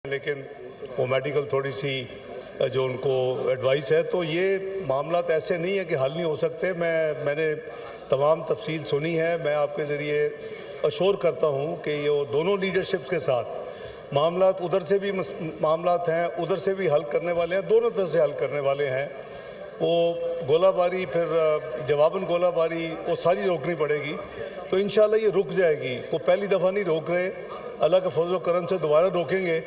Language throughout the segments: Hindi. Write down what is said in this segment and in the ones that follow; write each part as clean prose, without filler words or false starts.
लेकिन वो मेडिकल थोड़ी सी जो उनको एडवाइस है, तो ये मामला ऐसे नहीं है कि हल नहीं हो सकते। मैंने तमाम तफसील सुनी है। मैं आपके ज़रिए अश्योर करता हूँ कि ये दोनों लीडरशिप्स के साथ मामला उधर से भी मामला हैं, उधर से भी हल करने वाले हैं, दोनों तरह से हल करने वाले हैं। वो गोलाबारी फिर जवाबन गोलाबारी वो सारी रोकनी पड़ेगी, तो इंशाल्लाह ये रुक जाएगी। वो पहली दफ़ा नहीं रोक रहे, अल्लाह के फजल करम से दोबारा रोकेंगे।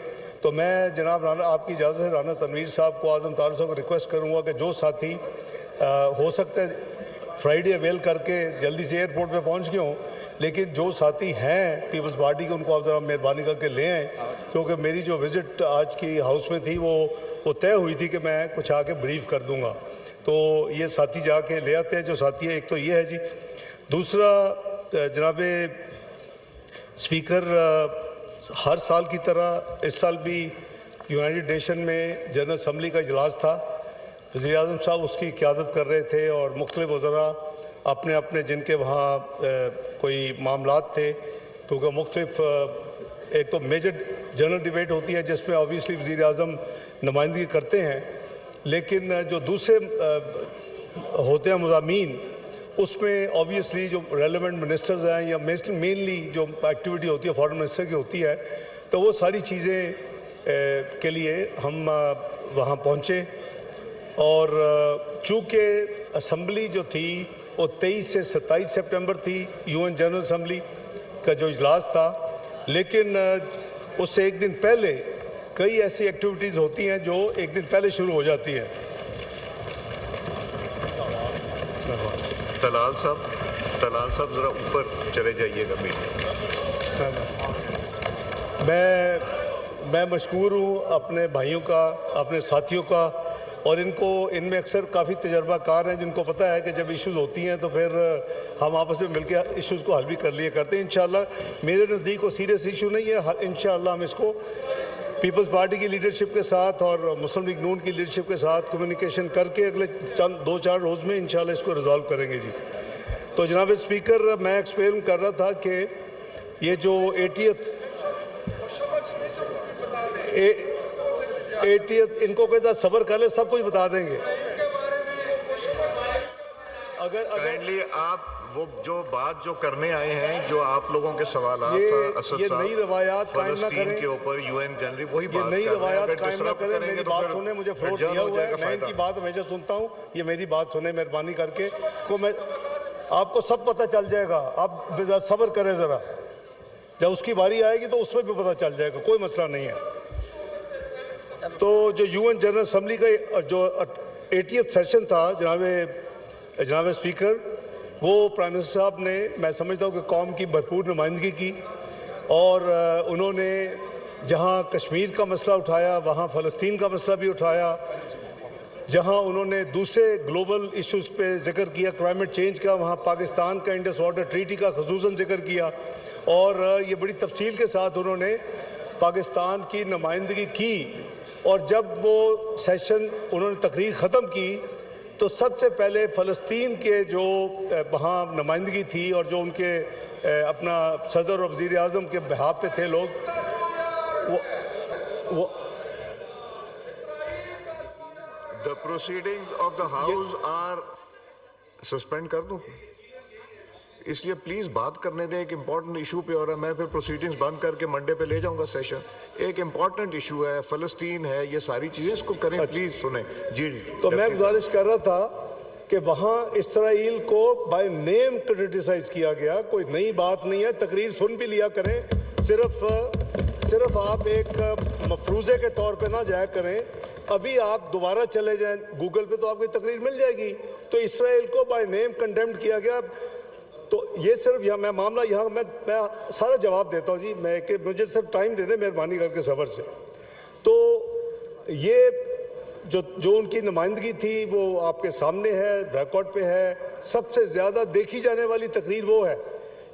तो मैं जनाब राना आपकी इजाज़त से राना तनवीर साहब को, आज़म तारिक साहब को रिक्वेस्ट करूँगा कि जो साथी हो सकता है फ्राइडे अवेल करके जल्दी से एयरपोर्ट पे पहुँच गए हों, लेकिन जो साथी हैं पीपल्स पार्टी के उनको आप ज़रा मेहरबानी करके ले आएँ, क्योंकि मेरी जो विज़िट आज की हाउस में थी वो तय हुई थी कि मैं कुछ आके ब्रीफ कर दूँगा। तो ये साथी जाके ले आते हैं जो साथी है। एक तो ये है जी। दूसरा जनाब स्पीकर, हर साल की तरह इस साल भी यूनाइटेड नेशन में जनरल असम्बली का इजलास था। वज़ीर आज़म साहब उसकी क़यादत कर रहे थे और मुख्तलिफ वज़रा अपने अपने जिनके वहाँ कोई मामलात थे, क्योंकि मुख्तलिफ एक तो मेजर जनरल डिबेट होती है जिसमें ऑब्वियसली वज़ीर आज़म नुमाइंदगी करते हैं, लेकिन जो दूसरे होते हैं मज़ामीन उसमें ऑब्वियसली जो रेलेवेंट मिनिस्टर्स हैं या मेनली जो एक्टिविटी होती है फॉरेन मिनिस्टर की होती है, तो वो सारी चीज़ें के लिए हम वहाँ पहुँचे। और चूँकि असम्बली जो थी वो 23 से 27 सितंबर थी, यूएन जनरल असम्बली का जो इजलास था, लेकिन उससे एक दिन पहले कई ऐसी एक्टिविटीज़ होती हैं जो एक दिन पहले शुरू हो जाती हैं। तलाल साहब ज़रा ऊपर चले जाइएगा मीटिंग। मैं मशकूर हूँ अपने भाइयों का, अपने साथियों का, और इनमें अक्सर काफ़ी तजर्बाकार हैं जिनको पता है कि जब इश्यूज़ होती हैं तो फिर हम आपस में मिलकर इश्यूज़ को हल भी कर लिया करते हैं। इंशाल्लाह मेरे नज़दीक वो सीरियस इशू नहीं है। इंशाल्लाह हम इसको पीपल्स पार्टी की लीडरशिप के साथ और मुस्लिम लीग नून की लीडरशिप के साथ कम्युनिकेशन करके अगले 2-4 रोज़ में इंशाल्लाह इसको रिजॉल्व करेंगे जी। तो जनाब स्पीकर, मैं एक्सप्लेन कर रहा था कि ये जो 80th इनको कहता सब्र कर ले, सब कुछ बता देंगे। अगर काइंडली आप वो जो बात जो करने आए हैं, जो आप लोगों के सवाल ये नई रवायात कायम ना करें के ऊपर यूएन जनरल वही ये नई रवायात कायम ना करें। मेरी बात सुने, मुझे फ्लोर दिया हुआ है, मैं इनकी बात हमेशा सुनता हूँ। ये मेरी बात सुने मेहरबानी करके, को मैं आपको सब पता चल जाएगा। आप सब्र करें ज़रा, जब उसकी बारी आएगी तो उसमें भी पता चल जाएगा, कोई मसला नहीं है। तो जो यूएन जनरल असम्बली का जो 80th सेशन था जनाब स्पीकर, वो प्राइम मिनिस्टर साहब ने, मैं समझता हूँ कि कौम की भरपूर नुमाइंदगी की, और उन्होंने जहाँ कश्मीर का मसला उठाया वहाँ फ़लस्तीन का मसला भी उठाया, जहाँ उन्होंने दूसरे ग्लोबल इश्यूज़ पे जिक्र किया, क्लाइमेट चेंज का, वहाँ पाकिस्तान का इंडस वाटर ट्रीटी का ख़ुसूसन जिक्र किया, और ये बड़ी तफसील के साथ उन्होंने पाकिस्तान की नुमाइंदगी की। और जब वो सेशन उन्होंने तकरीर ख़त्म की तो सबसे पहले फ़लस्तीन के जो वहाँ नुमाइंदगी थी और जो उनके अपना सदर और वज़ीर आज़म के बिहाफ पे थे लोग, वो the proceedings of the house are suspend कर दूं, इसलिए प्लीज बात करने दें। एक इम्पॉर्टेंट इशू पे हो रहा है, मैं फिर प्रोसीडिंग्स बंद करके मंडे पे ले जाऊंगा सेशन। एक इम्पॉर्टेंट इशू है, फ़लस्तीन है, ये सारी चीजें इसको करें। प्लीज सुने जी। तो मैं गुजारिश कर रहा था कि वहाँ इसराइल को बाय नेम क्रिटिसाइज किया गया, कोई नई बात नहीं है। तकरीर सुन भी लिया करें, सिर्फ आप एक मफरूज़े के तौर पे ना जाया करें। अभी आप दोबारा चले जाएं गूगल पे तो आपकी तकरीर मिल जाएगी। तो इसराइल को बाय नेम कंडेम्ड किया गया। तो ये सिर्फ यहाँ मैं मामला यहाँ मैं सारा जवाब देता हूँ जी, मुझे सिर्फ टाइम दे दें मेहरबानी करके सब्र से। तो ये जो उनकी नुमाइंदगी थी वो आपके सामने है, रिकॉर्ड पे है। सबसे ज़्यादा देखी जाने वाली तकरीर वो है,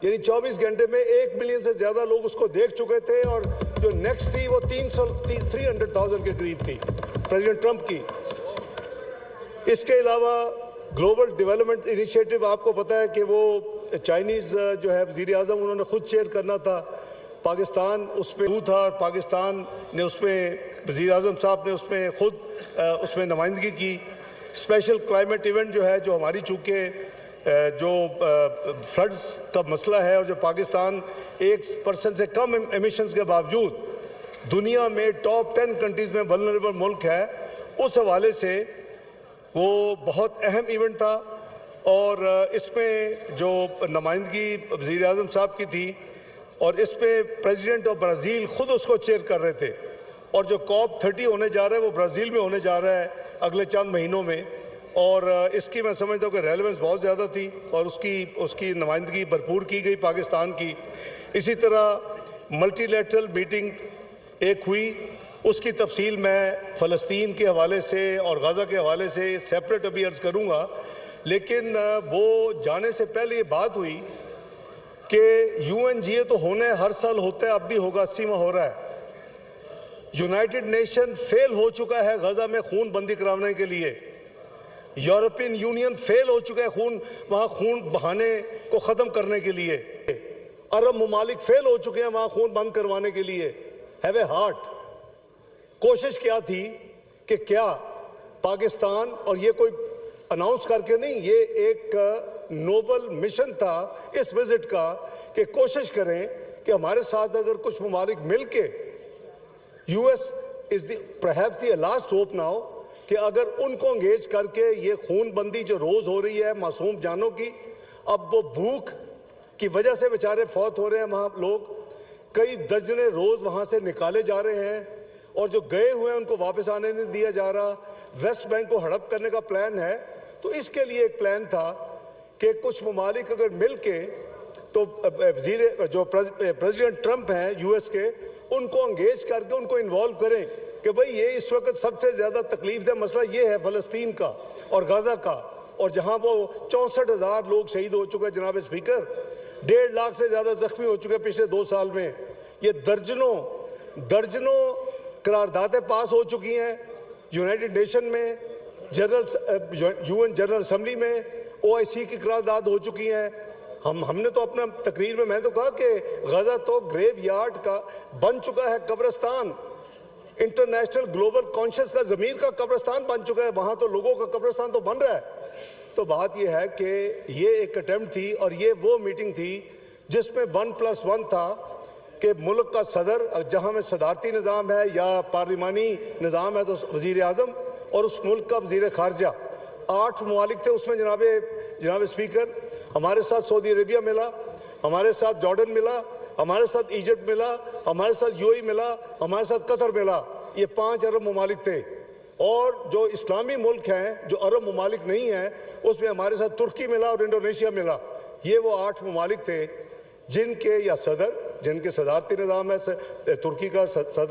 यानी 24 घंटे में 1 मिलियन से ज़्यादा लोग उसको देख चुके थे, और जो नेक्स्ट थी वो 300,000 के करीब थी प्रेसिडेंट ट्रंप की। इसके अलावा ग्लोबल डेवलपमेंट इनिशिएटिव, आपको पता है कि वो चाइनीज़ जो है वज़ीर आज़म उन्होंने खुद चेयर करना था। पाकिस्तान उसमें था और पाकिस्तान ने उसमें वज़ीर आज़म साहब ने उसमें खुद उसमें नुमाइंदगी की। स्पेशल क्लाइमेट इवेंट जो है, जो हमारी चूँकि जो फ्लड्स का मसला है और जो पाकिस्तान 1% से कम एमिशंस के बावजूद दुनिया में टॉप 10 कंट्रीज़ में वल्नरेबल मुल्क है, उस हवाले से वो बहुत अहम इवेंट था। और इसमें जो नुमाइंदगी वज़ीर आज़म साहब की थी और इसमें प्रेसिडेंट ऑफ ब्राज़ील ख़ुद उसको चेयर कर रहे थे। और जो COP30 होने जा रहा है वो ब्राज़ील में होने जा रहा है अगले चंद महीनों में, और इसकी मैं समझता हूँ कि रेलेवेंस बहुत ज़्यादा थी और उसकी नुमाइंदगी भरपूर की गई पाकिस्तान की। इसी तरह मल्टीलैटरल मीटिंग एक हुई, उसकी तफसील मैं फ़लस्तीन के हवाले से और गाज़ा के हवाले से सेपरेट अभी अर्ज़ करूँगा। लेकिन वो जाने से पहले ये बात हुई कि UNGA तो होने हर साल होता है, अब भी होगा, 80वां हो रहा है। यूनाइटेड नेशन फेल हो चुका है गाज़ा में खून बंदी कराने के लिए। यूरोपियन यूनियन फेल हो चुका है वहाँ खून बहाने को ख़त्म करने के लिए। अरब ममालिक फेल हो चुके हैं वहाँ खून बंद करवाने के लिए। Have a heart. कोशिश क्या थी कि क्या पाकिस्तान, और ये कोई अनाउंस करके नहीं, ये एक नोबल मिशन था इस विजिट का कि कोशिश करें कि हमारे साथ अगर कुछ ममालिक मिल के, US is the perhaps the last hope now, कि अगर उनको एंगेज करके ये खून बंदी जो रोज़ हो रही है मासूम जानों की, अब वो भूख की वजह से बेचारे फौत हो रहे हैं वहाँ लोग, कई दर्जने रोज़ वहाँ से निकाले जा रहे हैं और जो गए हुए हैं उनको वापस आने नहीं दिया जा रहा। वेस्ट बैंक को हड़प करने का प्लान है। तो इसके लिए एक प्लान था कि कुछ ममालिक अगर मिल के, तो जो प्रेसिडेंट ट्रंप हैं US के, उनको एंगेज करके उनको इन्वॉल्व करें कि भाई ये इस वक्त सबसे ज़्यादा तकलीफदेह मसला ये है फ़लस्तीन का और गाज़ा का, और जहाँ वो 64,000 लोग शहीद हो चुके हैं जनाब स्पीकर, 1.5 लाख से ज़्यादा जख्मी हो चुके हैं पिछले 2 साल में। ये दर्जनों करारदादें पास हो चुकी हैं यूनाइटेड नेशन में, UN जनरल असम्बली में OIC की करारदाद हो चुकी हैं। हमने तो अपना तकरीर में मैंने तो कहा कि गाज़ा तो ग्रेव यार्ड का बन चुका है, कब्रिस्तान, इंटरनेशनल ग्लोबल कॉन्शियस का ज़मीर का कब्रिस्तान बन चुका है, वहाँ तो लोगों का कब्रिस्तान तो बन रहा है। तो बात यह है कि ये एक अटेम्प्ट थी और ये वो मीटिंग थी जिसमें 1+1 था कि मुल्क का सदर, जहाँ में सदारती निज़ाम है या पार्लिमानी निज़ाम है, तो वज़ीर आज़म, और उस मुल्क का वज़ीर ख़ारजा। 8 ममालिक थे उसमें जनाब स्पीकर। हमारे साथ सऊदी अरेबिया मिला, हमारे साथ जॉर्डन मिला, हमारे साथ इजिप्ट मिला, हमारे साथ UAE मिला, हमारे साथ कतर मिला। ये 5 अरब ममालिक थे। और जो इस्लामी मुल्क हैं, जो अरब ममालिक नहीं हैं, उसमें हमारे साथ तुर्की मिला और इंडोनेशिया मिला। ये वो 8 ममालिक थे जिनके सदारती निज़ाम है, तुर्की का सदर